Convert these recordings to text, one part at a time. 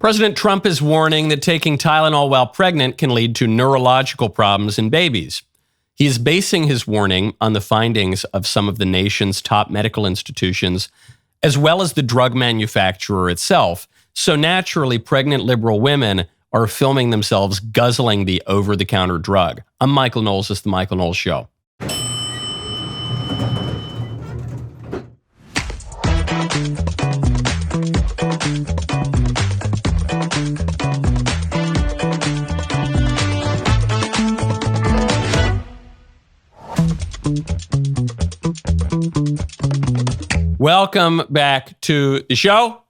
President Trump is warning that taking Tylenol while pregnant can lead to neurological problems in babies. He is basing his warning on the findings of some of the nation's top medical institutions, as well as the drug manufacturer itself. So naturally, pregnant liberal women are filming themselves guzzling the over-the-counter drug. I'm Michael Knowles. This is The Michael Knowles Show. Welcome back to the show.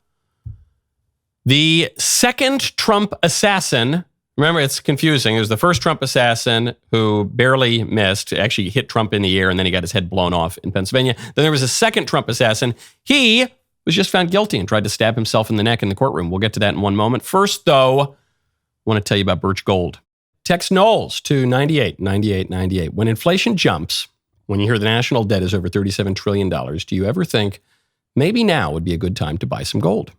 The second Trump assassin, remember it's confusing, it was the first Trump assassin who barely missed, actually hit Trump in the air and then he got his head blown off in Pennsylvania. Then there was a second Trump assassin. He was just found guilty and tried to stab himself in the neck in the courtroom. We'll get to that in one moment. First though, I want to tell you about Birch Gold. Text Knowles to 989898. When inflation jumps, when you hear the national debt is over $37 trillion, do you ever think maybe now would be a good time to buy some gold?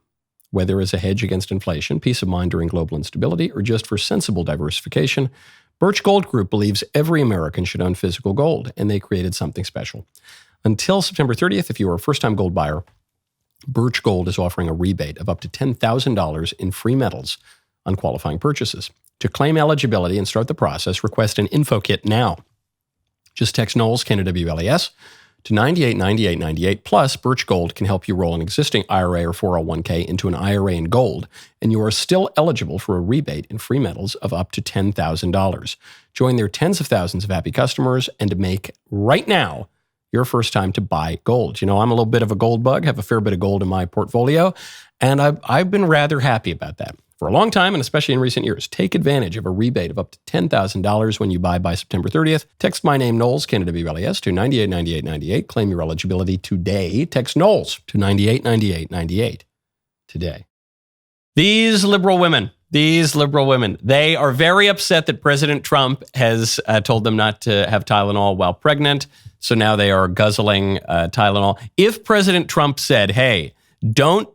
Whether as a hedge against inflation, peace of mind during global instability, or just for sensible diversification, Birch Gold Group believes every American should own physical gold, and they created something special. Until September 30th, if you are a first-time gold buyer, Birch Gold is offering a rebate of up to $10,000 in free metals on qualifying purchases. To claim eligibility and start the process, request an info kit now. Just text Knowles, KNWLES, to 989898. Plus, Birch Gold can help you roll an existing IRA or 401k into an IRA in gold, and you are still eligible for a rebate in free metals of up to $10,000. Join their tens of thousands of happy customers and make right now your first time to buy gold. You know, I'm a little bit of a gold bug, have a fair bit of gold in my portfolio, and I've been rather happy about that. For a long time, and especially in recent years, take advantage of a rebate of up to $10,000 when you buy by September 30th. Text my name, Knowles, KNWLES, to 989898. Claim your eligibility today. Text Knowles to 989898 today. These liberal women, they are very upset that President Trump has told them not to have Tylenol while pregnant. So now they are guzzling Tylenol. If President Trump said, hey, don't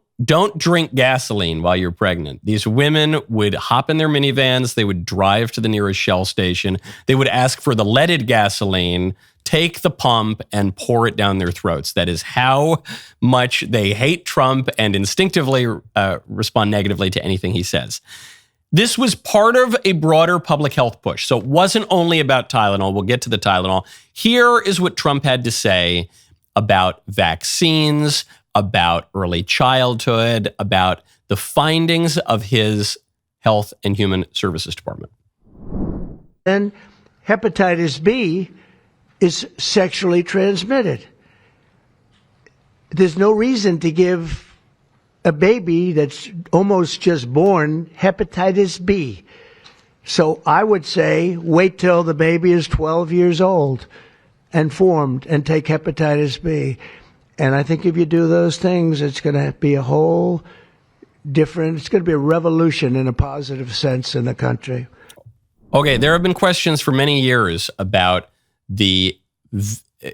drink gasoline while you're pregnant, these women would hop in their minivans. They would drive to the nearest Shell station. They would ask for the leaded gasoline, take the pump, and pour it down their throats. That is how much they hate Trump and instinctively respond negatively to anything he says. This was part of a broader public health push. So it wasn't only about Tylenol. We'll get to the Tylenol. Here is what Trump had to say about vaccines, about early childhood, about the findings of his Health and Human Services Department. And hepatitis B is sexually transmitted. There's no reason to give a baby that's almost just born hepatitis B. So I would say wait till the baby is 12 years old and formed and take hepatitis B. And I think if you do those things, it's going to be a whole different, it's going to be a revolution in a positive sense in the country. Okay, there have been questions for many years about the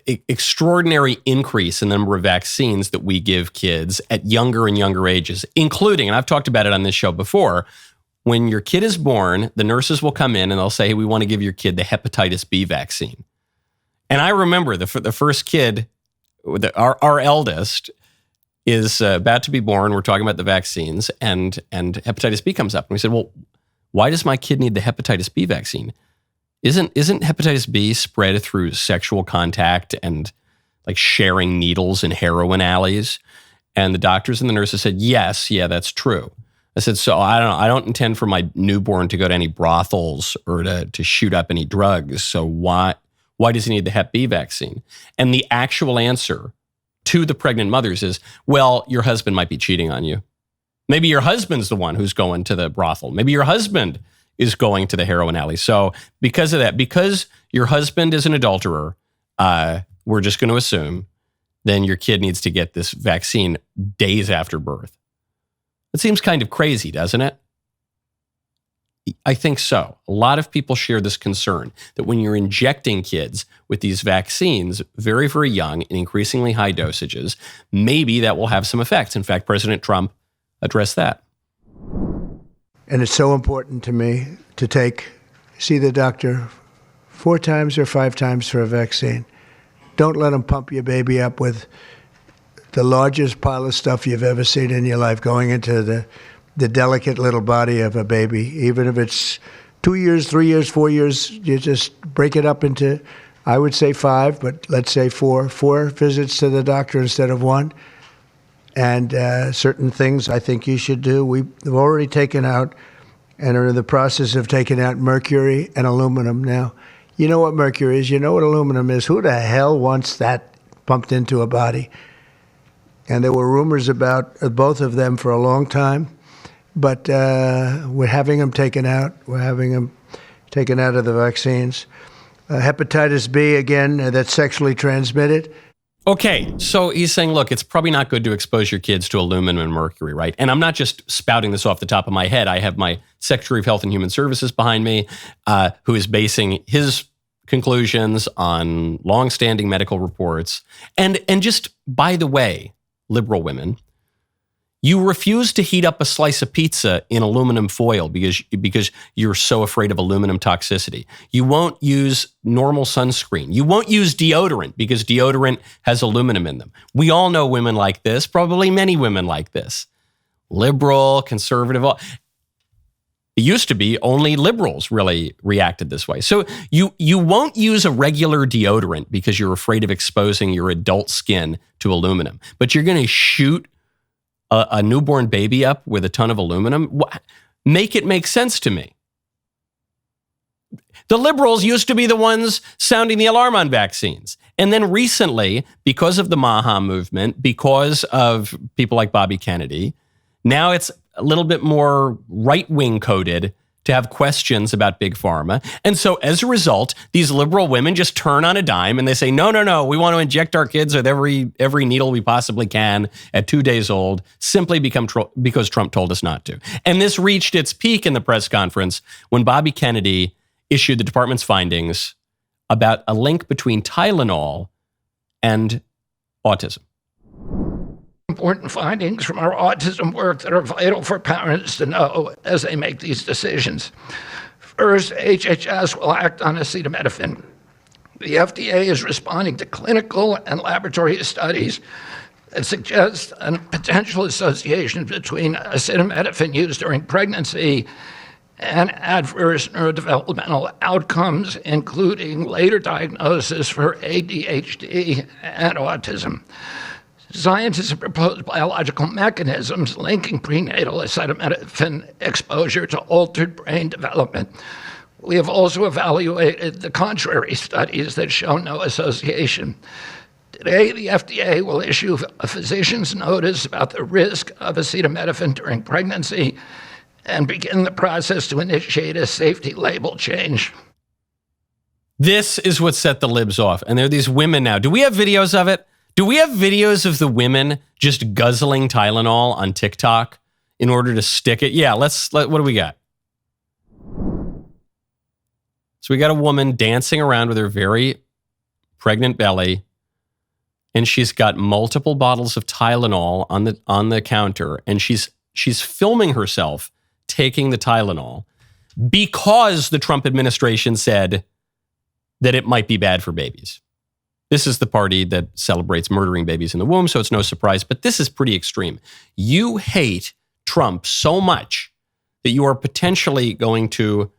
extraordinary increase in the number of vaccines that we give kids at younger and younger ages, including, and I've talked about it on this show before, when your kid is born, the nurses will come in and they'll say, hey, we want to give your kid the hepatitis B vaccine. And I remember the first kid, our eldest is about to be born. We're talking about the vaccines, and hepatitis B comes up. And we said, well, why does my kid need the hepatitis B vaccine? Isn't hepatitis B spread through sexual contact and like sharing needles in heroin alleys? And the doctors and the nurses said, yes, yeah, that's true. I said, so I don't intend for my newborn to go to any brothels or to shoot up any drugs. So why does he need the Hep B vaccine? And the actual answer to the pregnant mothers is, well, your husband might be cheating on you. Maybe your husband's the one who's going to the brothel. Maybe your husband is going to the heroin alley. So because of that, because your husband is an adulterer, we're just going to assume then your kid needs to get this vaccine days after birth. It seems kind of crazy, doesn't it? I think so. A lot of people share this concern that when you're injecting kids with these vaccines very, very young in increasingly high dosages, maybe that will have some effects. In fact, President Trump addressed that. And it's so important to me to see the doctor 4 times or 5 times for a vaccine. Don't let them pump your baby up with the largest pile of stuff you've ever seen in your life going into the delicate little body of a baby. Even if it's 2 years, 3 years, 4 years, you just break it up into, I would say 5, but let's say 4 visits to the doctor instead of 1. And certain things I think you should do. We've already taken out and are in the process of taking out mercury and aluminum now. You know what mercury is. You know what aluminum is. Who the hell wants that pumped into a body? And there were rumors about both of them for a long time. But we're having them taken out. We're having them taken out of the vaccines. Hepatitis B, again, that's sexually transmitted. Okay, so he's saying, look, it's probably not good to expose your kids to aluminum and mercury, right? And I'm not just spouting this off the top of my head. I have my Secretary of Health and Human Services behind me, who is basing his conclusions on longstanding medical reports. And just, by the way, liberal women, you refuse to heat up a slice of pizza in aluminum foil because you're so afraid of aluminum toxicity. You won't use normal sunscreen. You won't use deodorant because deodorant has aluminum in them. We all know women like this, probably many women like this. Liberal, conservative. It used to be only liberals really reacted this way. So you won't use a regular deodorant because you're afraid of exposing your adult skin to aluminum, but you're going to shoot a newborn baby up with a ton of aluminum? Make it make sense to me. The liberals used to be the ones sounding the alarm on vaccines. And then recently, because of the Maha movement, because of people like Bobby Kennedy, now it's a little bit more right-wing coded to have questions about big pharma. And so as a result, these liberal women just turn on a dime and they say, no, we want to inject our kids with every needle we possibly can at 2 days old, simply because Trump told us not to. And this reached its peak in the press conference when Bobby Kennedy issued the department's findings about a link between Tylenol and autism. Important findings from our autism work that are vital for parents to know as they make these decisions. First, HHS will act on acetaminophen. The FDA is responding to clinical and laboratory studies that suggest a potential association between acetaminophen use during pregnancy and adverse neurodevelopmental outcomes, including later diagnosis for ADHD and autism. Scientists have proposed biological mechanisms linking prenatal acetaminophen exposure to altered brain development. We have also evaluated the contrary studies that show no association. Today, the FDA will issue a physician's notice about the risk of acetaminophen during pregnancy and begin the process to initiate a safety label change. This is what set the libs off. And there are these women now. Do we have videos of it? Do we have videos of the women just guzzling Tylenol on TikTok in order to stick it? Yeah, what do we got? So we got a woman dancing around with her very pregnant belly, and she's got multiple bottles of Tylenol on the counter, and she's filming herself taking the Tylenol because the Trump administration said that it might be bad for babies. This is the party that celebrates murdering babies in the womb, so it's no surprise, but this is pretty extreme. You hate Trump so much that you are potentially going to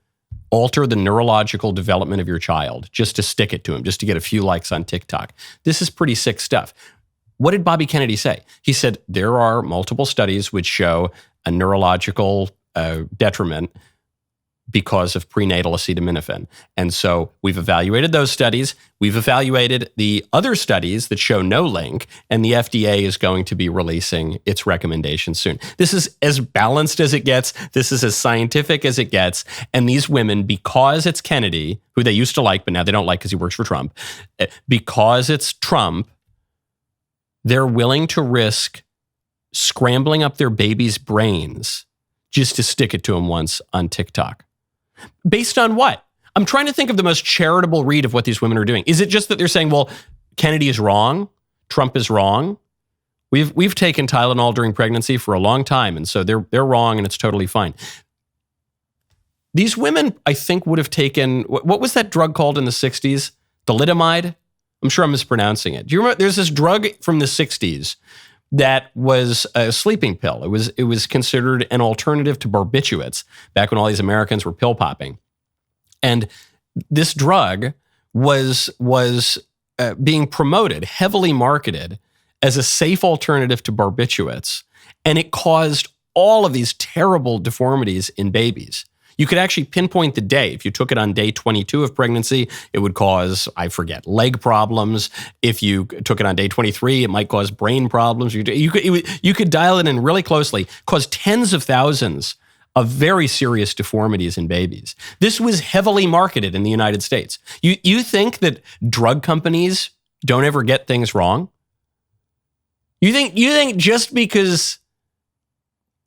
alter the neurological development of your child just to stick it to him, just to get a few likes on TikTok. This is pretty sick stuff. What did Bobby Kennedy say? He said there are multiple studies which show a neurological detriment because of prenatal acetaminophen. And so we've evaluated those studies. We've evaluated the other studies that show no link, and the FDA is going to be releasing its recommendations soon. This is as balanced as it gets. This is as scientific as it gets. And these women, because it's Kennedy, who they used to like, but now they don't like because he works for Trump, because it's Trump, they're willing to risk scrambling up their baby's brains just to stick it to him once on TikTok. Based on what? I'm trying to think of the most charitable read of what these women are doing. Is it just that they're saying, well, Kennedy is wrong, Trump is wrong? We've taken Tylenol during pregnancy for a long time, and so they're wrong, and it's totally fine. These women, I think, would have taken, what was that drug called in the 60s? Thalidomide? I'm sure I'm mispronouncing it. Do you remember? There's this drug from the 60s that was a sleeping pill. It was considered an alternative to barbiturates back when all these Americans were pill popping. And this drug was being promoted, heavily marketed as a safe alternative to barbiturates. And it caused all of these terrible deformities in babies. You could actually pinpoint the day. If you took it on day 22 of pregnancy, it would cause, I forget, leg problems. If you took it on day 23, it might cause brain problems. You could dial it in really closely, cause tens of thousands of very serious deformities in babies. This was heavily marketed in the United States. You think that drug companies don't ever get things wrong? You think just because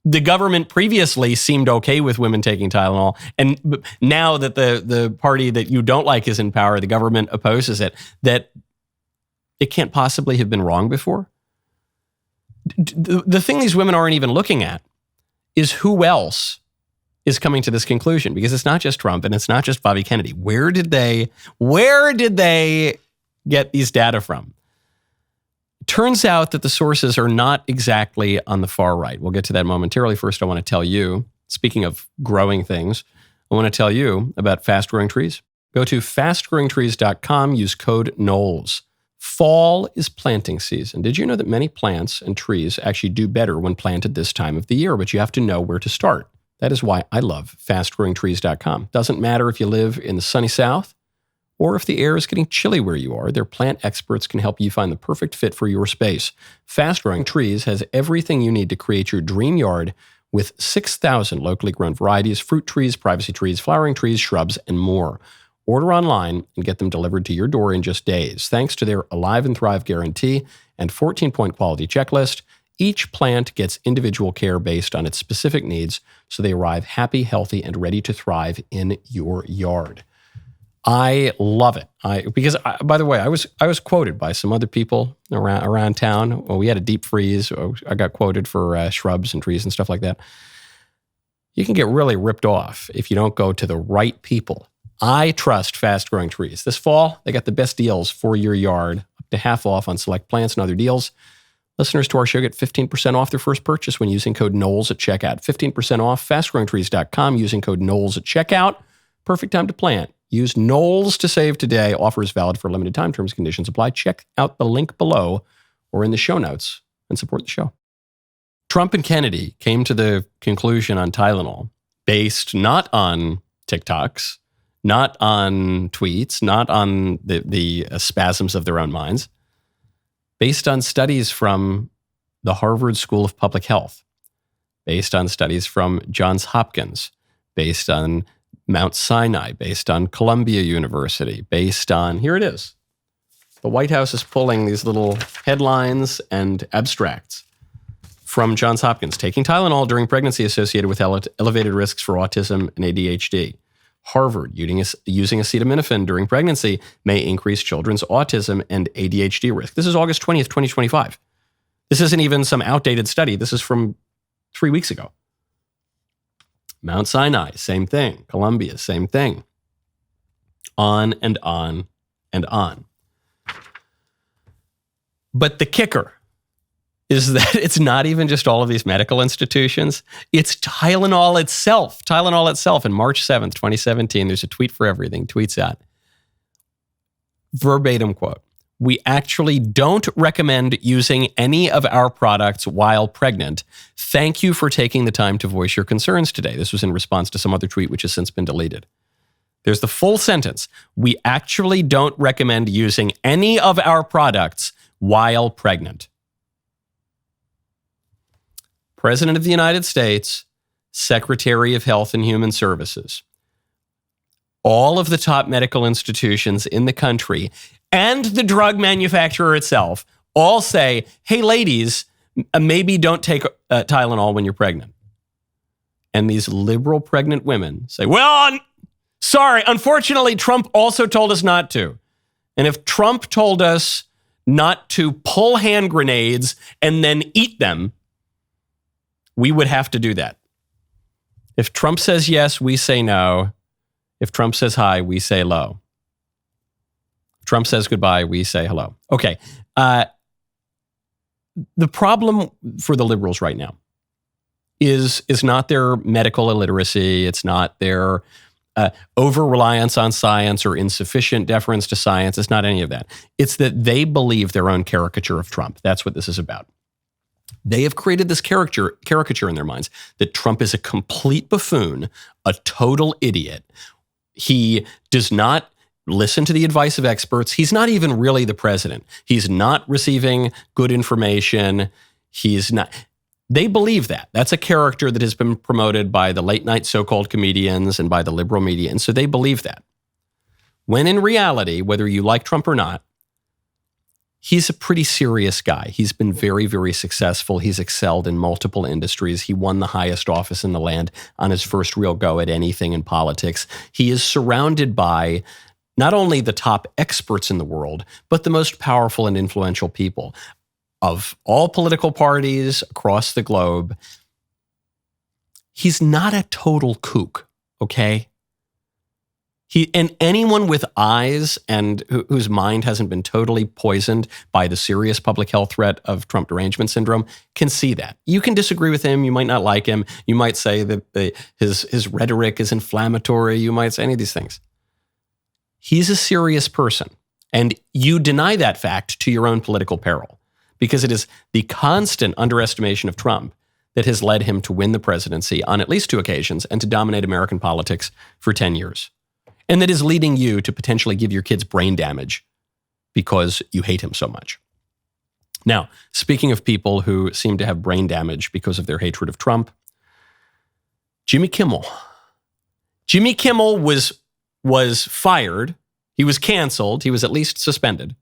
the government previously seemed okay with women taking Tylenol, and now that the party that you don't like is in power, the government opposes it, that it can't possibly have been wrong before? The thing these women aren't even looking at is who else is coming to this conclusion, because it's not just Trump and it's not just Bobby Kennedy. Where did they get these data from? Turns out that the sources are not exactly on the far right. We'll get to that momentarily. First, I want to tell you, speaking of growing things, I want to tell you about fast-growing trees. Go to fastgrowingtrees.com, use code Knowles. Fall is planting season. Did you know that many plants and trees actually do better when planted this time of the year, but you have to know where to start. That is why I love fastgrowingtrees.com. Doesn't matter if you live in the sunny South or if the air is getting chilly where you are, their plant experts can help you find the perfect fit for your space. Fast Growing Trees has everything you need to create your dream yard with 6,000 locally grown varieties, fruit trees, privacy trees, flowering trees, shrubs, and more. Order online and get them delivered to your door in just days. Thanks to their Alive and Thrive guarantee and 14-point quality checklist, each plant gets individual care based on its specific needs, so they arrive happy, healthy, and ready to thrive in your yard. I love it. Because by the way, I was quoted by some other people around town. Well, we had a deep freeze. I got quoted for shrubs and trees and stuff like that. You can get really ripped off if you don't go to the right people. I trust Fast Growing Trees. This fall, they got the best deals for your yard, up to half off on select plants and other deals. Listeners to our show get 15% off their first purchase when using code Knowles at checkout. 15% off, fastgrowingtrees.com, using code Knowles at checkout. Perfect time to plant. Use Knowles to save today. Offer is valid for a limited time. Terms and conditions apply. Check out the link below or in the show notes and support the show. Trump and Kennedy came to the conclusion on Tylenol based not on TikToks, not on tweets, not on the spasms of their own minds, based on studies from the Harvard School of Public Health, based on studies from Johns Hopkins, based on Mount Sinai, based on Columbia University, based on, here it is. The White House is pulling these little headlines and abstracts from Johns Hopkins. Taking Tylenol during pregnancy associated with elevated risks for autism and ADHD. Harvard, using acetaminophen during pregnancy may increase children's autism and ADHD risk. This is August 20th, 2025. This isn't even some outdated study. This is from 3 weeks ago. Mount Sinai, same thing. Columbia, same thing. On and on and on. But the kicker is that it's not even just all of these medical institutions. It's Tylenol itself. Tylenol itself. In March 7th, 2017, there's a tweet for everything. Tweets out. Verbatim quote. We actually don't recommend using any of our products while pregnant. Thank you for taking the time to voice your concerns today. This was in response to some other tweet, which has since been deleted. There's the full sentence. We actually don't recommend using any of our products while pregnant. President of the United States, Secretary of Health and Human Services, all of the top medical institutions in the country, and the drug manufacturer itself all say, hey, ladies, maybe don't take Tylenol when you're pregnant. And these liberal pregnant women say, well, sorry, unfortunately, Trump also told us not to. And if Trump told us not to pull hand grenades and then eat them, we would have to do that. If Trump says yes, we say no. If Trump says hi, we say low. If Trump says goodbye, we say hello. Okay. The problem for the liberals right now is not their medical illiteracy. It's not their over-reliance on science or insufficient deference to science. It's not any of that. It's that they believe their own caricature of Trump. That's what this is about. They have created this caricature in their minds that Trump is a complete buffoon, a total idiot. He does not listen to the advice of experts. He's not even really the president. He's not receiving good information. He's not. They believe that. That's a character that has been promoted by the late night so-called comedians and by the liberal media. And so they believe that. When in reality, whether you like Trump or not, he's a pretty serious guy. He's been very, very successful. He's excelled in multiple industries. He won the highest office in the land on his first real go at anything in politics. He is surrounded by not only the top experts in the world, but the most powerful and influential people of all political parties across the globe. He's not a total kook, okay? And anyone with eyes and whose mind hasn't been totally poisoned by the serious public health threat of Trump derangement syndrome can see that. You can disagree with him. You might not like him. You might say that his rhetoric is inflammatory. You might say any of these things. He's a serious person. And you deny that fact to your own political peril, because it is the constant underestimation of Trump that has led him to win the presidency on at least 2 occasions and to dominate American politics for 10 years. And that is leading you to potentially give your kids brain damage because you hate him so much. Now, speaking of people who seem to have brain damage because of their hatred of Trump, Jimmy Kimmel. Jimmy Kimmel was fired. He was canceled. He was at least suspended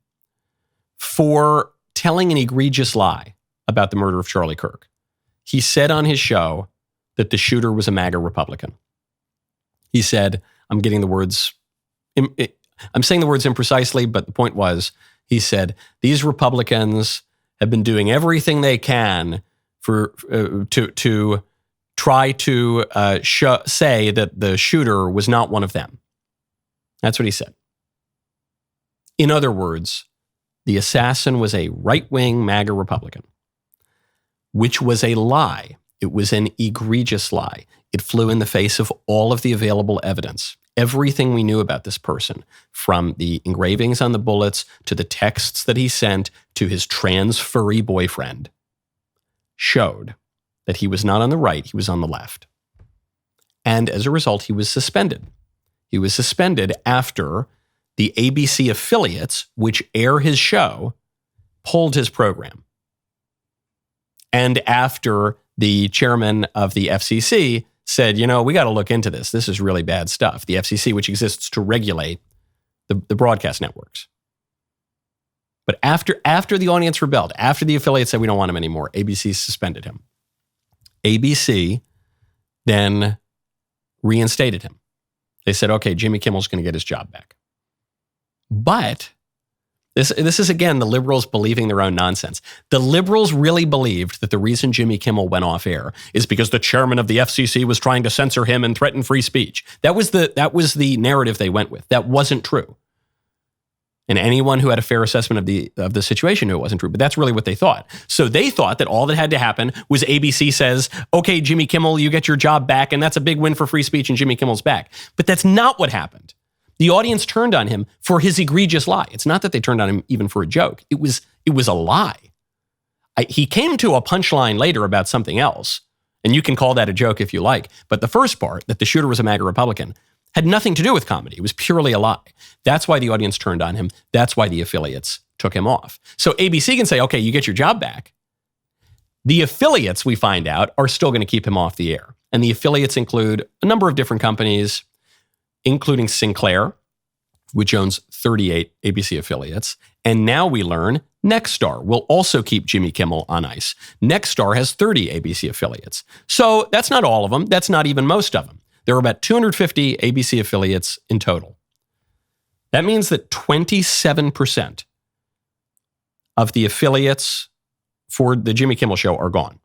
for telling an egregious lie about the murder of Charlie Kirk. He said on his show that the shooter was a MAGA Republican. He said, I'm saying the words imprecisely, but the point was, he said, these Republicans have been doing everything they can to try to say that the shooter was not one of them. That's what he said. In other words, the assassin was a right-wing MAGA Republican, which was a lie. It was an egregious lie. It flew in the face of all of the available evidence. Everything we knew about this person, from the engravings on the bullets to the texts that he sent to his trans furry boyfriend, showed that he was not on the right, he was on the left. And as a result, he was suspended. He was suspended after the ABC affiliates, which air his show, pulled his program. And after the chairman of the FCC said, we got to look into this. This is really bad stuff. The FCC, which exists to regulate the broadcast networks. But after the audience rebelled, after the affiliate said we don't want him anymore, ABC suspended him. ABC then reinstated him. They said, okay, Jimmy Kimmel's going to get his job back. But this is, again, the liberals believing their own nonsense. The liberals really believed that the reason Jimmy Kimmel went off air is because the chairman of the FCC was trying to censor him and threaten free speech. That was the narrative they went with. That wasn't true. And anyone who had a fair assessment of the situation knew it wasn't true, but that's really what they thought. So they thought that all that had to happen was ABC says, okay, Jimmy Kimmel, you get your job back, and that's a big win for free speech, and Jimmy Kimmel's back. But that's not what happened. The audience turned on him for his egregious lie. It's not that they turned on him even for a joke. It was a lie. He came to a punchline later about something else, and you can call that a joke if you like. But the first part, that the shooter was a MAGA Republican, had nothing to do with comedy. It was purely a lie. That's why the audience turned on him. That's why the affiliates took him off. So ABC can say, okay, you get your job back. The affiliates, we find out, are still going to keep him off the air. And the affiliates include a number of different companies, including Sinclair, which owns 38 ABC affiliates. And now we learn Nexstar will also keep Jimmy Kimmel on ice. Nexstar has 30 ABC affiliates. So that's not all of them. That's not even most of them. There are about 250 ABC affiliates in total. That means that 27% of the affiliates for the Jimmy Kimmel Show are gone.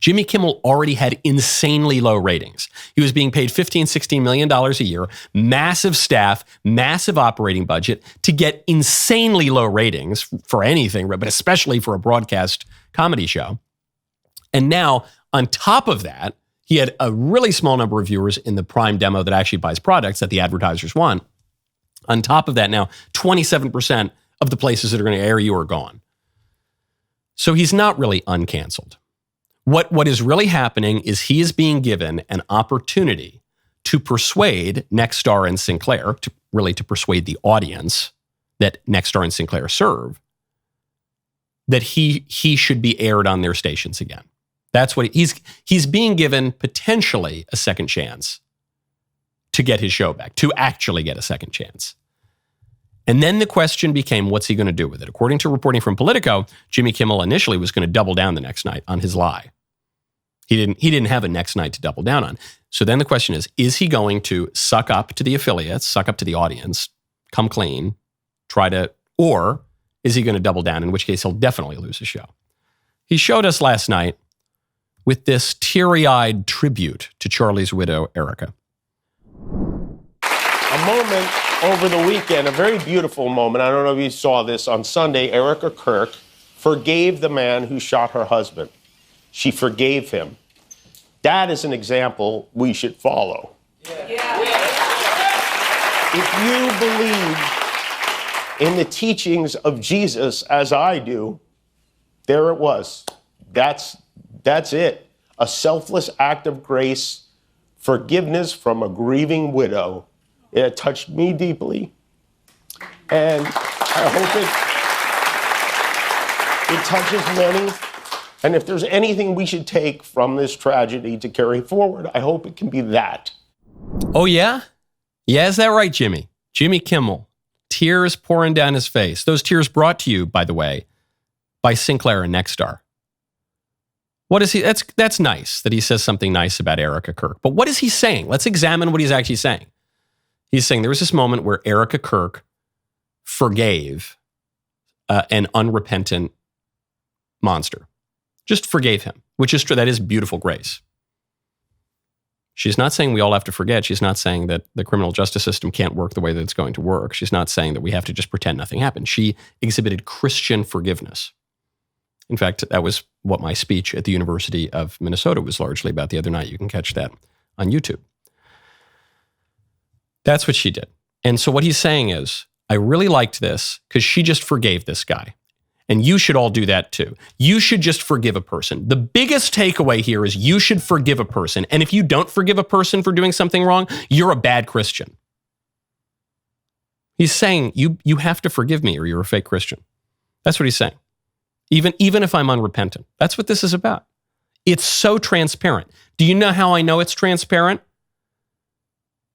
Jimmy Kimmel already had insanely low ratings. He was being paid $15, $16 million a year, massive staff, massive operating budget to get insanely low ratings for anything, but especially for a broadcast comedy show. And now, on top of that, he had a really small number of viewers in the Prime demo that actually buys products that the advertisers want. On top of that now, 27% of the places that are going to air you are gone. So he's not really uncanceled. What is really happening is he is being given an opportunity to persuade Nexstar and Sinclair, to persuade the audience that Nexstar and Sinclair serve, that he should be aired on their stations again. That's what he's being given potentially a second chance to get his show back, to actually get a second chance. And then the question became, what's he going to do with it? According to reporting from Politico, Jimmy Kimmel initially was going to double down the next night on his lie. He didn't have a next night to double down on. So then the question is he going to suck up to the affiliates, suck up to the audience, come clean, or is he going to double down, in which case he'll definitely lose the show? He showed us last night with this teary-eyed tribute to Charlie's widow, Erika. A moment over the weekend, a very beautiful moment. I don't know if you saw this. On Sunday, Erika Kirk forgave the man who shot her husband. She forgave him. That is an example we should follow. Yeah. If you believe in the teachings of Jesus, as I do, there it was. That's it. A selfless act of grace, forgiveness from a grieving widow. It touched me deeply. And I hope it touches many. And if there's anything we should take from this tragedy to carry forward, I hope it can be that. Oh, yeah? Yeah, is that right, Jimmy? Jimmy Kimmel, tears pouring down his face. Those tears brought to you, by the way, by Sinclair and Nexstar. What is he? That's nice that he says something nice about Erika Kirk. But what is he saying? Let's examine what he's actually saying. He's saying there was this moment where Erika Kirk forgave an unrepentant monster. Just forgave him, which is true. That is beautiful grace. She's not saying we all have to forget. She's not saying that the criminal justice system can't work the way that it's going to work. She's not saying that we have to just pretend nothing happened. She exhibited Christian forgiveness. In fact, that was what my speech at the University of Minnesota was largely about the other night. You can catch that on YouTube. That's what she did. And so what he's saying is, I really liked this because she just forgave this guy. And you should all do that too. You should just forgive a person. The biggest takeaway here is you should forgive a person. And if you don't forgive a person for doing something wrong, you're a bad Christian. He's saying you have to forgive me or you're a fake Christian. That's what he's saying. Even if I'm unrepentant. That's what this is about. It's so transparent. Do you know how I know it's transparent?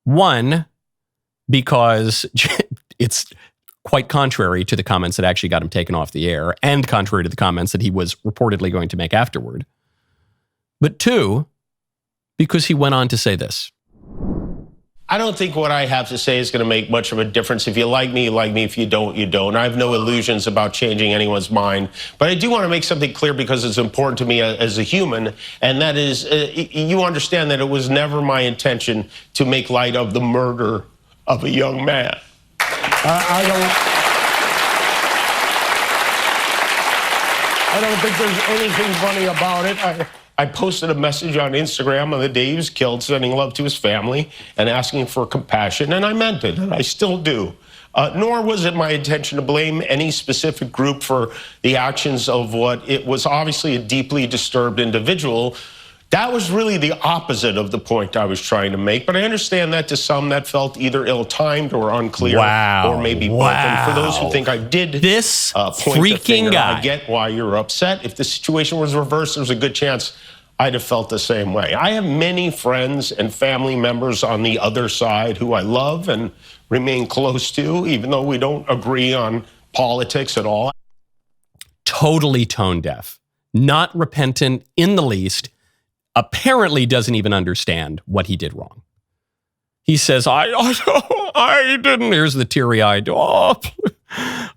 One, because it's quite contrary to the comments that actually got him taken off the air and contrary to the comments that he was reportedly going to make afterward. But two, because he went on to say this. I don't think what I have to say is going to make much of a difference. If you like me, you like me. If you don't, you don't. I have no illusions about changing anyone's mind. But I do want to make something clear because it's important to me as a human, and that is, you understand that it was never my intention to make light of the murder of a young man. I don't think there's anything funny about it. I posted a message on Instagram on the day he was killed, sending love to his family and asking for compassion, and I meant it, and I still do. Nor was it my intention to blame any specific group for the actions of what it was obviously a deeply disturbed individual. That was really the opposite of the point I was trying to make, but I understand that to some that felt either ill-timed or unclear, or maybe both. And for those who think I did this point freaking the finger, guy. I get why you're upset. If the situation was reversed, there's a good chance I'd have felt the same way. I have many friends and family members on the other side who I love and remain close to, even though we don't agree on politics at all. Totally tone deaf, not repentant in the least. Apparently doesn't even understand what he did wrong. He says, I didn't, here's the teary-eyed,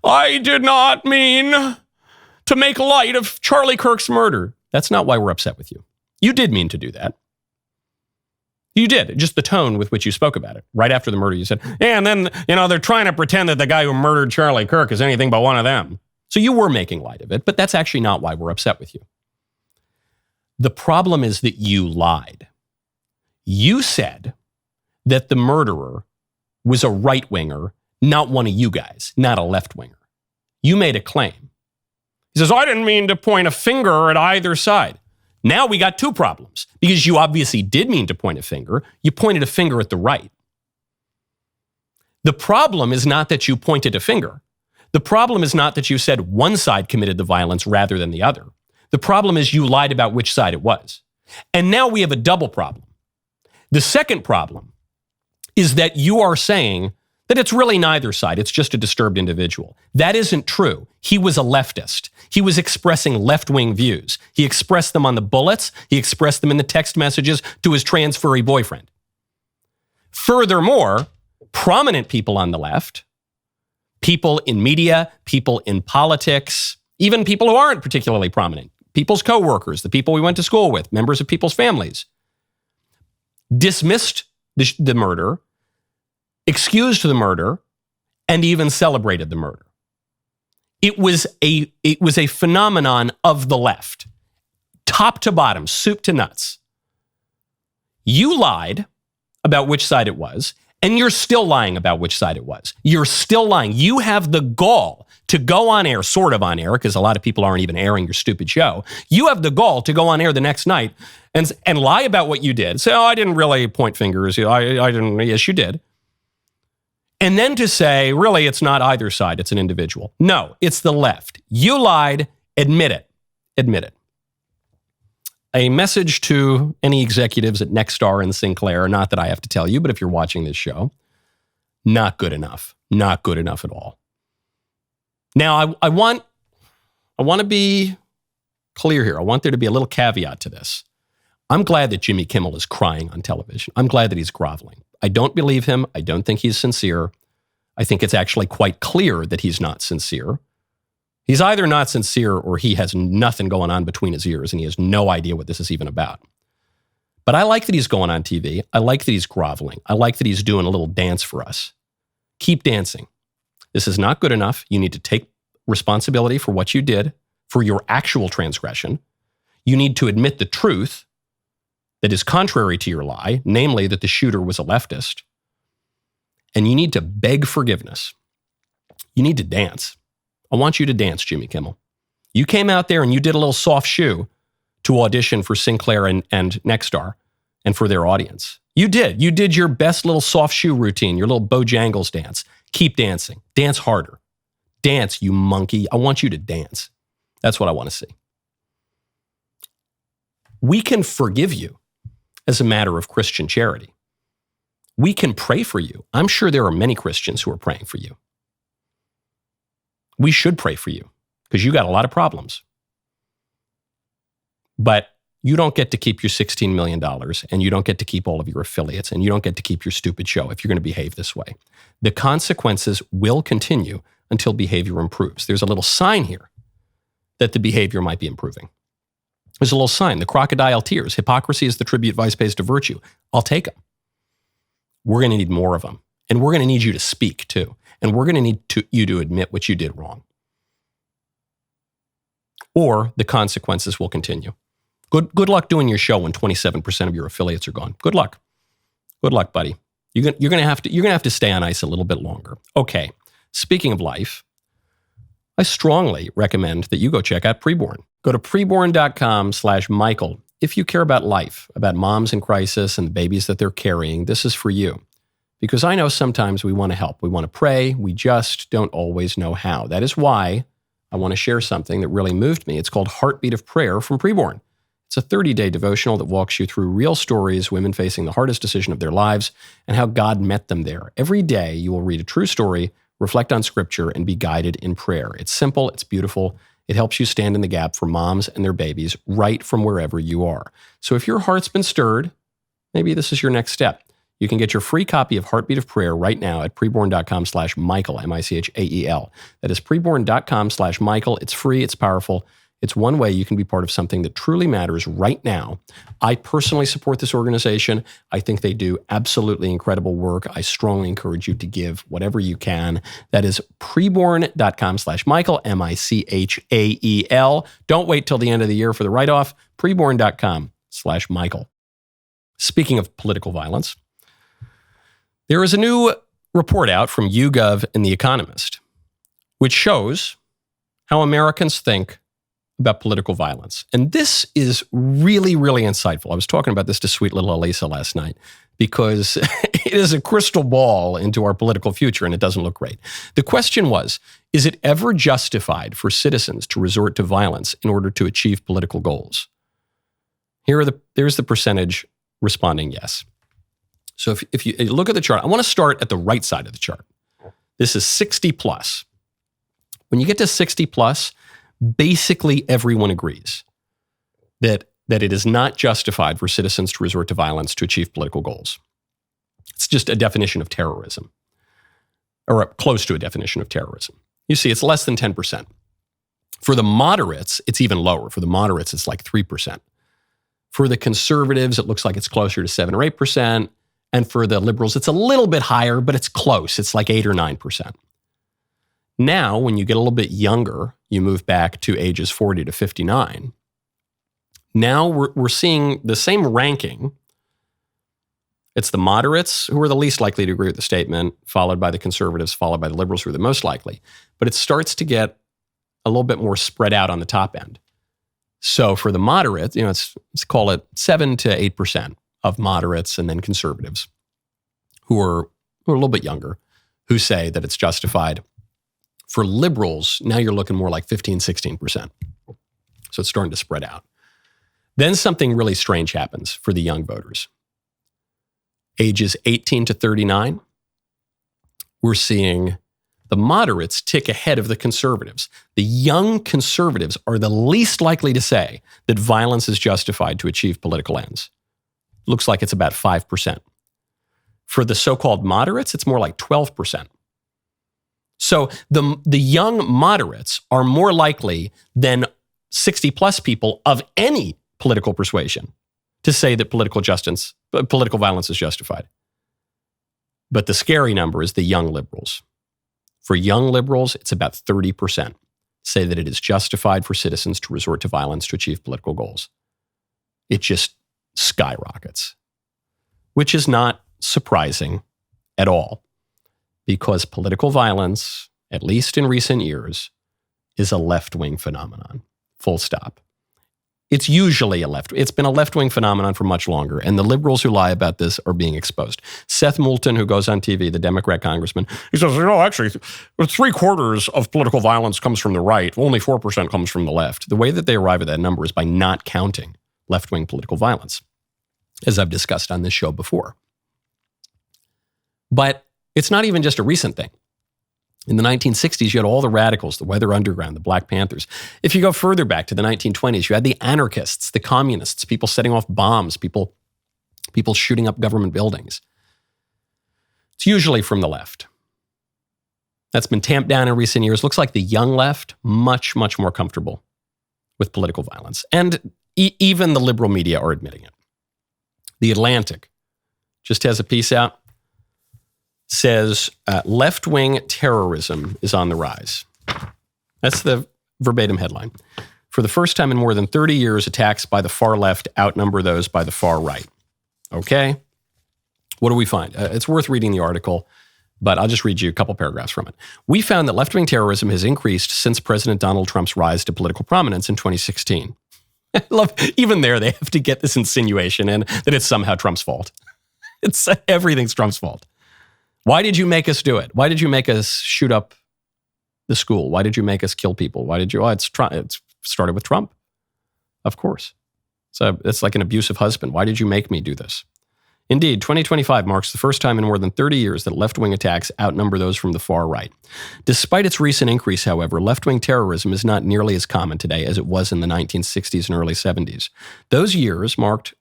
I did not mean to make light of Charlie Kirk's murder. That's not why we're upset with you. You did mean to do that. You did. Just the tone with which you spoke about it. Right after the murder, you said, yeah, and then, they're trying to pretend that the guy who murdered Charlie Kirk is anything but one of them. So you were making light of it, but that's actually not why we're upset with you. The problem is that you lied. You said that the murderer was a right-winger, not one of you guys, not a left-winger. You made a claim. He says, I didn't mean to point a finger at either side. Now we got two problems, because you obviously did mean to point a finger. You pointed a finger at the right. The problem is not that you pointed a finger. The problem is not that you said one side committed the violence rather than the other. The problem is you lied about which side it was. And now we have a double problem. The second problem is that you are saying that it's really neither side. It's just a disturbed individual. That isn't true. He was a leftist. He was expressing left-wing views. He expressed them on the bullets. He expressed them in the text messages to his trans furry boyfriend. Furthermore, prominent people on the left, people in media, people in politics, even people who aren't particularly prominent, people's coworkers, the people we went to school with, members of people's families, dismissed the murder, excused the murder, and even celebrated the murder. It was a phenomenon of the left, top to bottom, soup to nuts. You lied about which side it was, and you're still lying about which side it was. You're still lying. You have the gall to go on air, sort of on air, because a lot of people aren't even airing your stupid show. You have the gall to go on air the next night and lie about what you did. Say, I didn't really point fingers. I didn't. Yes, you did. And then to say, really, it's not either side. It's an individual. No, it's the left. You lied. Admit it. Admit it. A message to any executives at Nexstar and Sinclair, not that I have to tell you, but if you're watching this show, not good enough. Not good enough at all. Now, I want to be clear here. I want there to be a little caveat to this. I'm glad that Jimmy Kimmel is crying on television. I'm glad that he's groveling. I don't believe him. I don't think he's sincere. I think it's actually quite clear that he's not sincere. He's either not sincere or he has nothing going on between his ears and he has no idea what this is even about. But I like that he's going on TV. I like that he's groveling. I like that he's doing a little dance for us. Keep dancing. This is not good enough. You need to take responsibility for what you did, for your actual transgression. You need to admit the truth that is contrary to your lie, namely that the shooter was a leftist. And you need to beg forgiveness. You need to dance. I want you to dance, Jimmy Kimmel. You came out there and you did a little soft shoe to audition for Sinclair and Nexstar and for their audience. You did. You did your best little soft shoe routine, your little Bojangles dance. Keep dancing. Dance harder. Dance, you monkey. I want you to dance. That's what I want to see. We can forgive you as a matter of Christian charity. We can pray for you. I'm sure there are many Christians who are praying for you. We should pray for you because you got a lot of problems. But you don't get to keep your $16 million and you don't get to keep all of your affiliates and you don't get to keep your stupid show if you're going to behave this way. The consequences will continue until behavior improves. There's a little sign here that the behavior might be improving. There's a little sign, the crocodile tears. Hypocrisy is the tribute vice pays to virtue. I'll take them. We're going to need more of them. And we're going to need you to speak too. And we're going to need you to admit what you did wrong. Or the consequences will continue. Good luck doing your show when 27% of your affiliates are gone. Good luck. Good luck, buddy. You're going to have to stay on ice a little bit longer. Okay. Speaking of life, I strongly recommend that you go check out Preborn. Go to preborn.com/Michael. If you care about life, about moms in crisis and the babies that they're carrying, this is for you. Because I know sometimes we want to help. We want to pray. We just don't always know how. That is why I want to share something that really moved me. It's called Heartbeat of Prayer from Preborn. It's a 30-day devotional that walks you through real stories, women facing the hardest decision of their lives, and how God met them there. Every day, you will read a true story, reflect on scripture, and be guided in prayer. It's simple. It's beautiful. It helps you stand in the gap for moms and their babies right from wherever you are. So if your heart's been stirred, maybe this is your next step. You can get your free copy of Heartbeat of Prayer right now at preborn.com/Michael, M-I-C-H-A-E-L. That is preborn.com/Michael. It's free. It's powerful. It's one way you can be part of something that truly matters right now. I personally support this organization. I think they do absolutely incredible work. I strongly encourage you to give whatever you can. That is preborn.com/Michael, Michael. Don't wait till the end of the year for the write-off. Preborn.com/Michael. Speaking of political violence, there is a new report out from YouGov and The Economist, which shows how Americans think about political violence. And this is really, really insightful. I was talking about this to sweet little Elisa last night because it is a crystal ball into our political future and it doesn't look great. The question was, is it ever justified for citizens to resort to violence in order to achieve political goals? There's the percentage responding yes. So if you look at the chart, I want to start at the right side of the chart. This is 60 plus. When you get to 60 plus, basically everyone agrees that it is not justified for citizens to resort to violence to achieve political goals. It's just a definition of terrorism, or close to a definition of terrorism. You see, it's less than 10%. For the moderates, it's even lower. For the moderates, it's like 3%. For the conservatives, it looks like it's closer to 7 or 8%. And for the liberals, it's a little bit higher, but it's close. It's like 8 or 9%. Now, when you get a little bit younger, you move back to ages 40 to 59. Now we're seeing the same ranking. It's the moderates who are the least likely to agree with the statement, followed by the conservatives, followed by the liberals who are the most likely. But it starts to get a little bit more spread out on the top end. So for the moderates, let's call it 7 to 8% of moderates and then conservatives who are a little bit younger, who say that it's justified. For liberals, now you're looking more like 15, 16%. So it's starting to spread out. Then something really strange happens for the young voters. Ages 18 to 39, we're seeing the moderates tick ahead of the conservatives. The young conservatives are the least likely to say that violence is justified to achieve political ends. Looks like it's about 5%. For the so-called moderates, it's more like 12%. So the young moderates are more likely than 60 plus people of any political persuasion to say that political violence is justified. But the scary number is the young liberals. For young liberals, it's about 30% say that it is justified for citizens to resort to violence to achieve political goals. It just skyrockets, which is not surprising at all. Because political violence, at least in recent years, is a left-wing phenomenon. Full stop. It's usually it's been a left-wing phenomenon for much longer, and the liberals who lie about this are being exposed. Seth Moulton, who goes on TV, the Democrat congressman, he says, actually, 3/4 of political violence comes from the right. Only 4% comes from the left. The way that they arrive at that number is by not counting left-wing political violence, as I've discussed on this show before. But it's not even just a recent thing. In the 1960s, you had all the radicals, the Weather Underground, the Black Panthers. If you go further back to the 1920s, you had the anarchists, the communists, people setting off bombs, people shooting up government buildings. It's usually from the left. That's been tamped down in recent years. Looks like the young left, much, much more comfortable with political violence. And even the liberal media are admitting it. The Atlantic just has a piece out. Says left-wing terrorism is on the rise. That's the verbatim headline. For the first time in more than 30 years, attacks by the far left outnumber those by the far right. Okay? What do we find? It's worth reading the article, but I'll just read you a couple paragraphs from it. We found that left-wing terrorism has increased since President Donald Trump's rise to political prominence in 2016. I love, even there, they have to get this insinuation in that it's somehow Trump's fault. Everything's Trump's fault. Why did you make us do it? Why did you make us shoot up the school? Why did you make us kill people? Why did you? It's started with Trump, of course. So it's like an abusive husband. Why did you make me do this? Indeed, 2025 marks the first time in more than 30 years that left-wing attacks outnumber those from the far right. Despite its recent increase, however, left-wing terrorism is not nearly as common today as it was in the 1960s and early 70s. Those years marked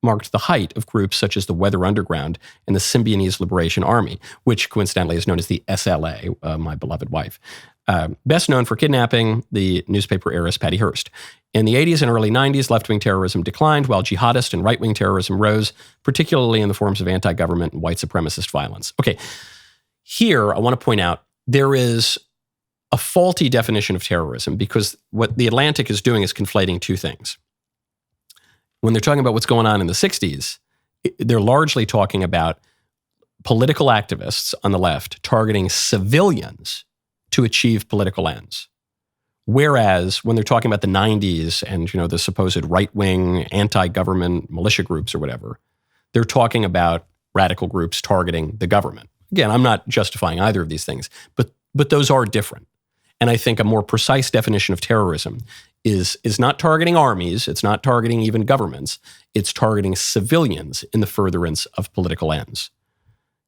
marked the height of groups such as the Weather Underground and the Symbionese Liberation Army, which coincidentally is known as the SLA, my beloved wife. Best known for kidnapping the newspaper heiress Patty Hearst. In the 80s and early 90s, left-wing terrorism declined, while jihadist and right-wing terrorism rose, particularly in the forms of anti-government and white supremacist violence. Okay, here I want to point out there is a faulty definition of terrorism because what The Atlantic is doing is conflating two things. When they're talking about what's going on in the 60s, they're largely talking about political activists on the left targeting civilians to achieve political ends. Whereas when they're talking about the 90s and, the supposed right-wing anti-government militia groups or whatever, they're talking about radical groups targeting the government. Again, I'm not justifying either of these things, but those are different. And I think a more precise definition of terrorism is not targeting armies, it's not targeting even governments, it's targeting civilians in the furtherance of political ends.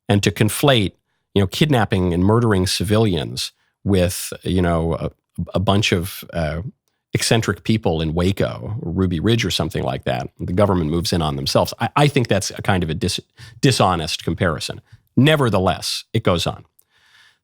And to conflate, kidnapping and murdering civilians with, a bunch of eccentric people in Waco or Ruby Ridge or something like that, the government moves in on themselves. I think that's a kind of a dishonest comparison. Nevertheless, it goes on.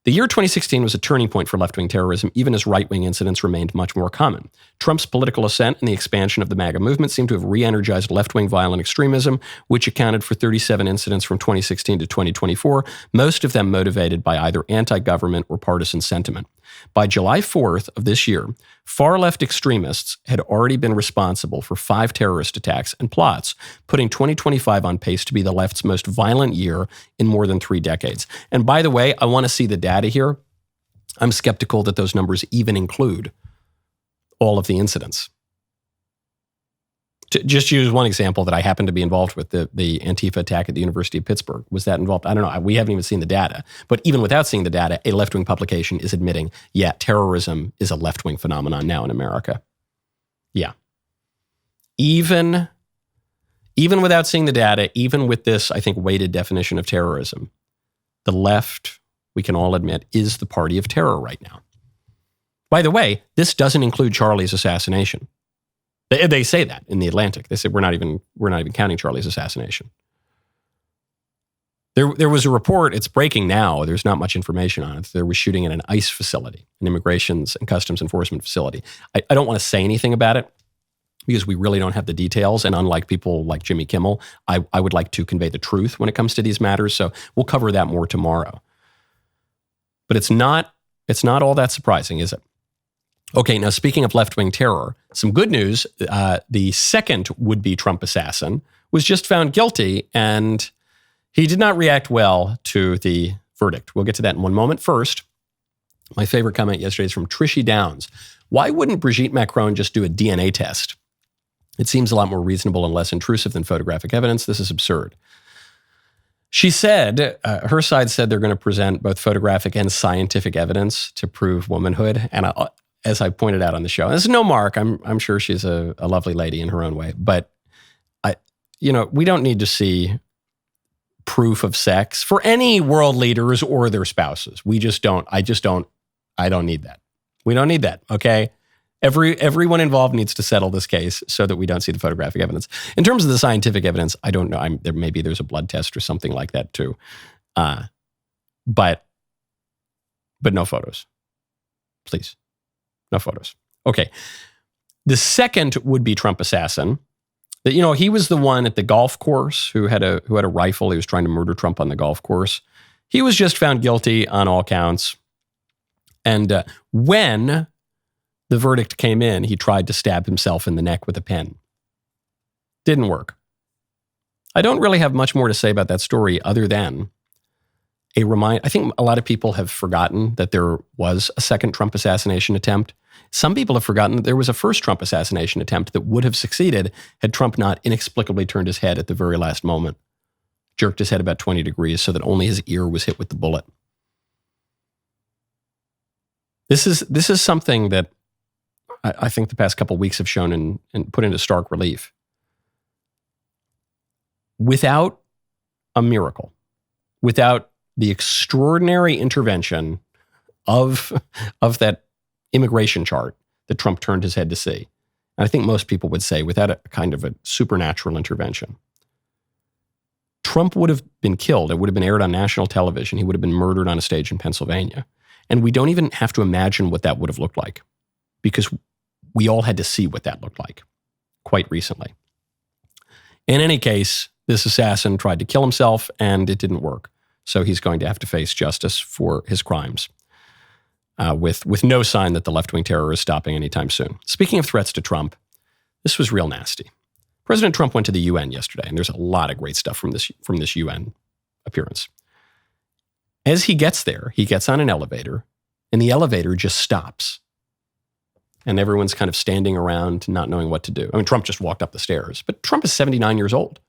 The year 2016 was a turning point for left-wing terrorism, even as right-wing incidents remained much more common. Trump's political ascent and the expansion of the MAGA movement seemed to have re-energized left-wing violent extremism, which accounted for 37 incidents from 2016 to 2024, most of them motivated by either anti-government or partisan sentiment. By July 4th of this year, far-left extremists had already been responsible for 5 terrorist attacks and plots, putting 2025 on pace to be the left's most violent year in more than 3 decades. And by the way, I want to see the data here. I'm skeptical that those numbers even include all of the incidents. To just use one example that I happen to be involved with, the Antifa attack at the University of Pittsburgh. Was that involved? I don't know. We haven't even seen the data. But even without seeing the data, a left-wing publication is admitting, yeah, terrorism is a left-wing phenomenon now in America. Yeah. Even without seeing the data, even with this, I think, weighted definition of terrorism, the left, we can all admit, is the party of terror right now. By the way, this doesn't include Charlie's assassination. They say that in The Atlantic. They say we're not even counting Charlie's assassination. There was a report, it's breaking now, there's not much information on it. There was shooting at an ICE facility, an immigrations and customs enforcement facility. I don't want to say anything about it because we really don't have the details. And unlike people like Jimmy Kimmel, I would like to convey the truth when it comes to these matters. So we'll cover that more tomorrow. But it's not all that surprising, is it? Okay, now speaking of left-wing terror, some good news. The second would-be Trump assassin was just found guilty, and he did not react well to the verdict. We'll get to that in one moment. First, my favorite comment yesterday is from Trishy Downs. Why wouldn't Brigitte Macron just do a DNA test? It seems a lot more reasonable and less intrusive than photographic evidence. This is absurd. She said, her side said they're going to present both photographic and scientific evidence to prove womanhood. And as I pointed out on the show, this is no mark. I'm sure she's a lovely lady in her own way. But we don't need to see proof of sex for any world leaders or their spouses. We just don't. I don't need that. We don't need that. Okay. Everyone involved needs to settle this case so that we don't see the photographic evidence. In terms of the scientific evidence, I don't know. Maybe there's a blood test or something like that too. But no photos, please. No photos. Okay. The second would-be Trump assassin. He was the one at the golf course who had a rifle. He was trying to murder Trump on the golf course. He was just found guilty on all counts. And when the verdict came in, he tried to stab himself in the neck with a pen. Didn't work. I don't really have much more to say about that story other than I think a lot of people have forgotten that there was a second Trump assassination attempt. Some people have forgotten that there was a first Trump assassination attempt that would have succeeded had Trump not inexplicably turned his head at the very last moment, jerked his head about 20 degrees so that only his ear was hit with the bullet. This is something that I think the past couple of weeks have shown and put into stark relief. Without a miracle, without the extraordinary intervention of that immigration chart that Trump turned his head to see, and I think most people would say without a kind of a supernatural intervention, Trump would have been killed. It would have been aired on national television. He would have been murdered on a stage in Pennsylvania. And we don't even have to imagine what that would have looked like, because we all had to see what that looked like quite recently. In any case, this assassin tried to kill himself and it didn't work. So he's going to have to face justice for his crimes with no sign that the left-wing terror is stopping anytime soon. Speaking of threats to Trump, this was real nasty. President Trump went to the UN yesterday, and there's a lot of great stuff from this UN appearance. As he gets there, he gets on an elevator, and the elevator just stops. And everyone's kind of standing around not knowing what to do. I mean, Trump just walked up the stairs, but Trump is 79 years old.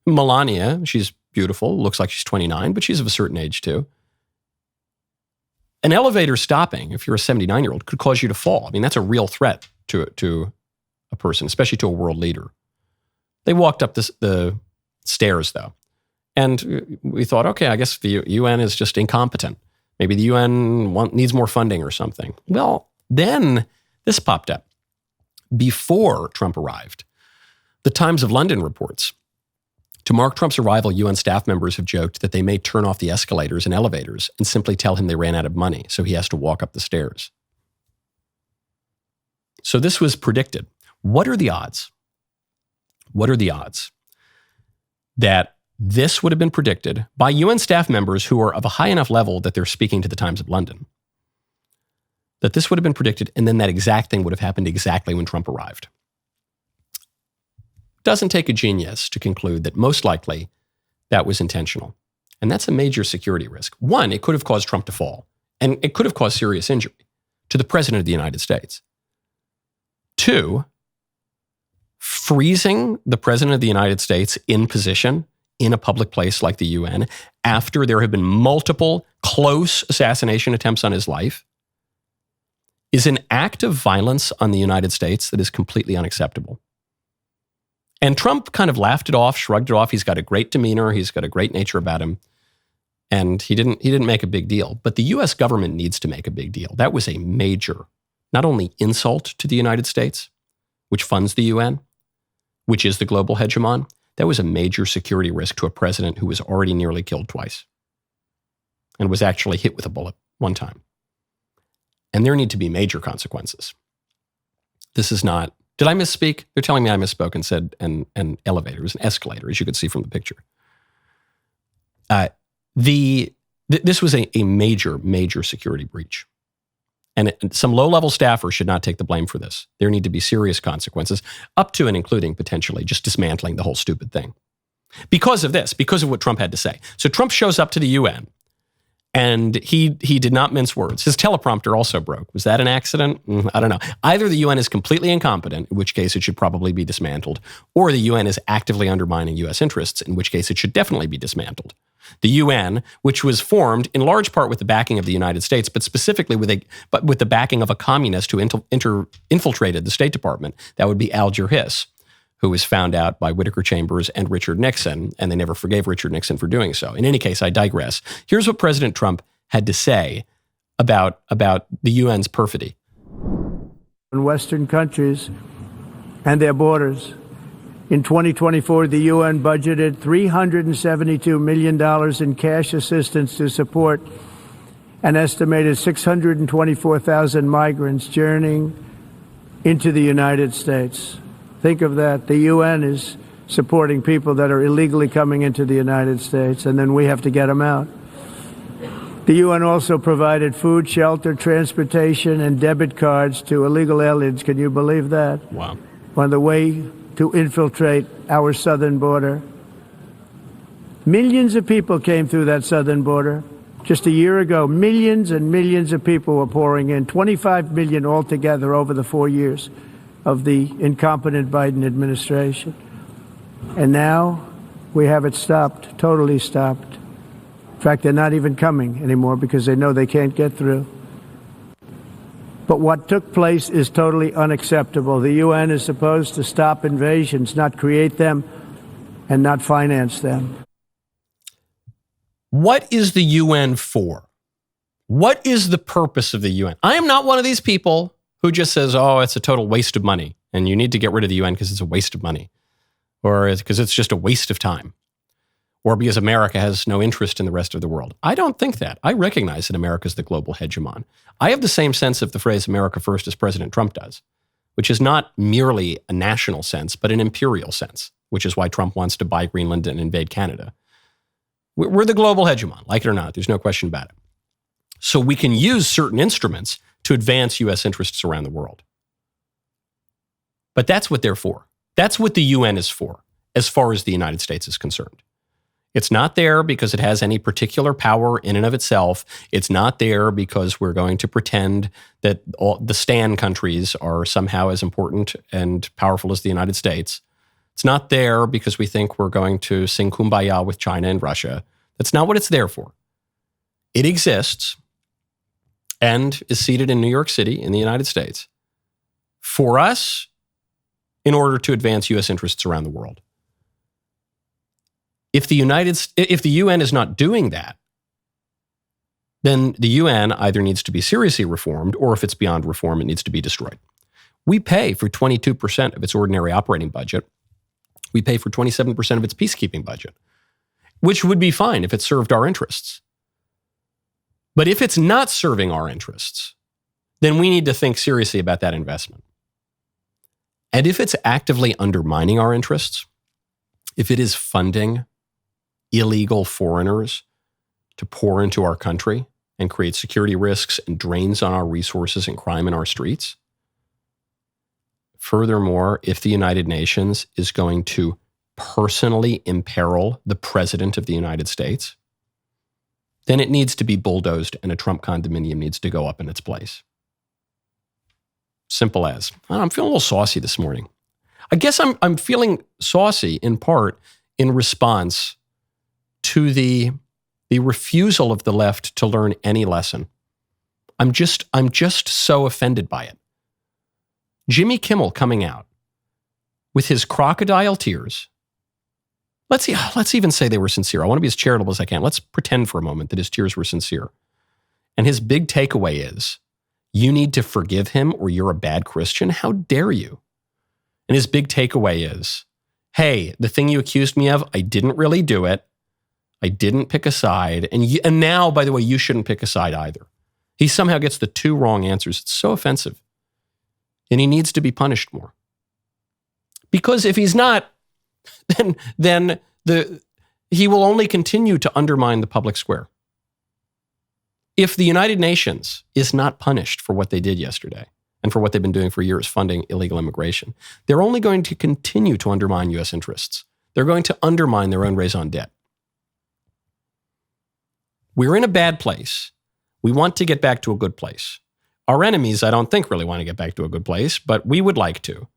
Melania, she's beautiful, looks like she's 29, but she's of a certain age too. An elevator stopping, if you're a 79-year-old, could cause you to fall. I mean, that's a real threat to a person, especially to a world leader. They walked up the stairs, though. And we thought, okay, I guess the UN is just incompetent. Maybe the UN needs more funding or something. Well, then this popped up. Before Trump arrived, the Times of London reports, to mark Trump's arrival, UN staff members have joked that they may turn off the escalators and elevators and simply tell him they ran out of money, so he has to walk up the stairs. So this was predicted. What are the odds? What are the odds that this would have been predicted by UN staff members who are of a high enough level that they're speaking to the Times of London? That this would have been predicted, and then that exact thing would have happened exactly when Trump arrived. Doesn't take a genius to conclude that most likely that was intentional. And that's a major security risk. One, it could have caused Trump to fall, and it could have caused serious injury to the President of the United States. Two, freezing the President of the United States in position in a public place like the UN after there have been multiple close assassination attempts on his life is an act of violence on the United States that is completely unacceptable. And Trump kind of laughed it off, shrugged it off. He's got a great demeanor. He's got a great nature about him. And he didn't make a big deal. But the US government needs to make a big deal. That was a major, not only insult to the United States, which funds the UN, which is the global hegemon, that was a major security risk to a president who was already nearly killed twice and was actually hit with a bullet one time. And there need to be major consequences. This is not, did I misspeak? They're telling me I misspoke and said an elevator. It was an escalator, as you could see from the picture. This was a major, major security breach. And some low-level staffer should not take the blame for this. There need to be serious consequences, up to and including potentially just dismantling the whole stupid thing. Because of this, because of what Trump had to say. So Trump shows up to the UN, and he did not mince words. His teleprompter also broke. Was that an accident? I don't know. Either the UN is completely incompetent, in which case it should probably be dismantled, or the UN is actively undermining US interests, in which case it should definitely be dismantled. The UN, which was formed in large part with the backing of the United States, but specifically with the backing of a communist who infiltrated the State Department, that would be Al Jarhis, who was found out by Whittaker Chambers and Richard Nixon, and they never forgave Richard Nixon for doing so. In any case, I digress. Here's what President Trump had to say about the UN's perfidy. In Western countries and their borders. In 2024, the UN budgeted $372 million in cash assistance to support an estimated 624,000 migrants journeying into the United States. Think of that. The UN is supporting people that are illegally coming into the United States, and then we have to get them out. The UN also provided food, shelter, transportation, and debit cards to illegal aliens. Can you believe that? Wow. On the way to infiltrate our southern border. Millions of people came through that southern border. Just a year ago, millions and millions of people were pouring in, 25 million altogether over the 4 years of the incompetent Biden administration. And now we have it stopped, totally stopped. In fact, they're not even coming anymore because they know they can't get through. But what took place is totally unacceptable. The UN is supposed to stop invasions, not create them and not finance them. What is the UN for? What is the purpose of the UN? I am not one of these people who just says, oh, it's a total waste of money and you need to get rid of the UN because it's a waste of money. or because it's just a waste of time, or because America has no interest in the rest of the world. I don't think that. I recognize that America is the global hegemon. I have the same sense of the phrase America first as President Trump does, which is not merely a national sense, but an imperial sense, which is why Trump wants to buy Greenland and invade Canada. We're the global hegemon, like it or not. There's no question about it. So we can use certain instruments to advance U.S. interests around the world. But that's what they're for. That's what the UN is for, as far as the United States is concerned. It's not there because it has any particular power in and of itself. It's not there because we're going to pretend that all the STAN countries are somehow as important and powerful as the United States. It's not there because we think we're going to sing Kumbaya with China and Russia. That's not what it's there for. It exists and is seated in New York City in the United States for us in order to advance U.S. interests around the world. If the UN is not doing that, then the UN either needs to be seriously reformed, or if it's beyond reform, it needs to be destroyed. We pay for 22% of its ordinary operating budget. We pay for 27% of its peacekeeping budget, which would be fine if it served our interests. But if it's not serving our interests, then we need to think seriously about that investment. And if it's actively undermining our interests, if it is funding illegal foreigners to pour into our country and create security risks and drains on our resources and crime in our streets, furthermore, if the United Nations is going to personally imperil the President of the United States, then it needs to be bulldozed and a Trump condominium needs to go up in its place. Simple as. I'm feeling a little saucy this morning. I guess I'm feeling saucy in part in response to the refusal of the left to learn any lesson. I'm just so offended by it. Jimmy Kimmel coming out with his crocodile tears. Let's even say they were sincere. I want to be as charitable as I can. Let's pretend for a moment that his tears were sincere. And his big takeaway is, you need to forgive him or you're a bad Christian. How dare you? And his big takeaway is, hey, the thing you accused me of, I didn't really do it. I didn't pick a side. And now, by the way, you shouldn't pick a side either. He somehow gets the two wrong answers. It's so offensive. And he needs to be punished more. Because if he's not, then he will only continue to undermine the public square. If the United Nations is not punished for what they did yesterday and for what they've been doing for years, funding illegal immigration, they're only going to continue to undermine U.S. interests. They're going to undermine their own raison d'etre. We're in a bad place. We want to get back to a good place. Our enemies, I don't think, really want to get back to a good place, but we would like to.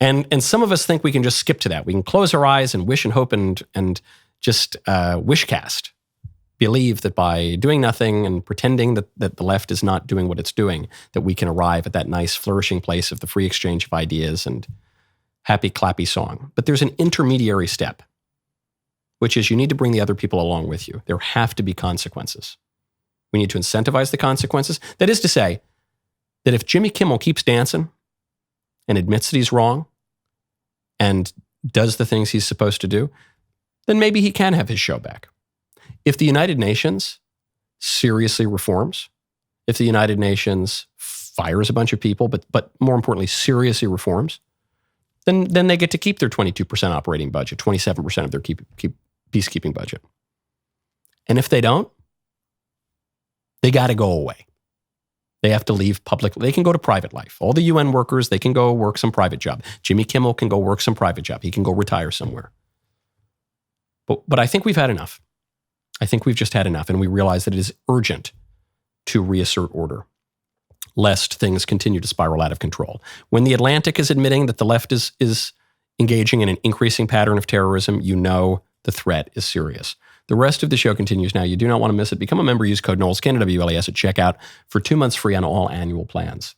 And some of us think we can just skip to that. We can close our eyes and wish and hope and just wishcast. Believe that by doing nothing and pretending that the left is not doing what it's doing, that we can arrive at that nice flourishing place of the free exchange of ideas and happy clappy song. But there's an intermediary step, which is you need to bring the other people along with you. There have to be consequences. We need to incentivize the consequences. That is to say, that if Jimmy Kimmel keeps dancing and admits that he's wrong and does the things he's supposed to do, then maybe he can have his show back. If the United Nations seriously reforms, if the United Nations fires a bunch of people, but more importantly, seriously reforms, then they get to keep their 22% operating budget, 27% of their peacekeeping budget. And if they don't, they got to go away. They have to leave public. They can go to private life. All the UN workers, they can go work some private job. Jimmy Kimmel can go work some private job. He can go retire somewhere. But I think we've had enough. I think we've just had enough, and we realize that it is urgent to reassert order, lest things continue to spiral out of control. When the Atlantic is admitting that the left is engaging in an increasing pattern of terrorism, you know the threat is serious. The rest of the show continues now. You do not want to miss it. Become a member. Use code Knowles, KNWLES at checkout for 2 months free on all annual plans.